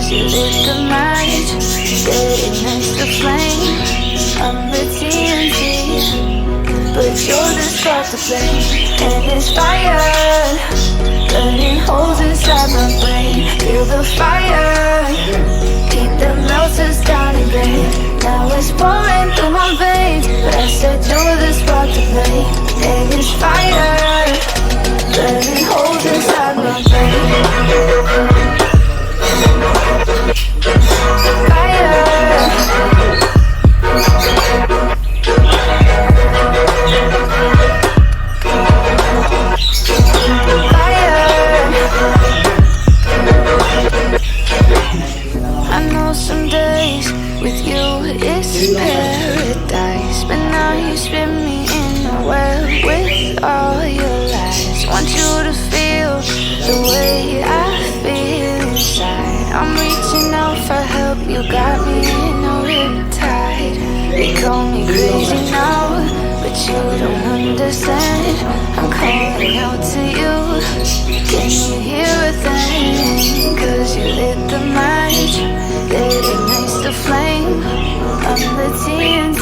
Cause you lit the match, getting next to flame. I'm the TNT, but you're the spark to flame. And it's fire, burning holes inside my brain. Feel the fire, keep the melters down in vain. Now it's pouring through my veins, but I said you're the spark to flame. And it's fire, burning holes inside my brain. Fire. I know some days with you it's paradise, but now you spin me in a well with all your lies. Want you to feel the way I feel inside. I'm reaching out for help, you got me in a riptide. They call me crazy now, but you don't understand. I'm calling out to you, can you hear a thing? Cause you lit the match, getting next to flame. I'm the TNT.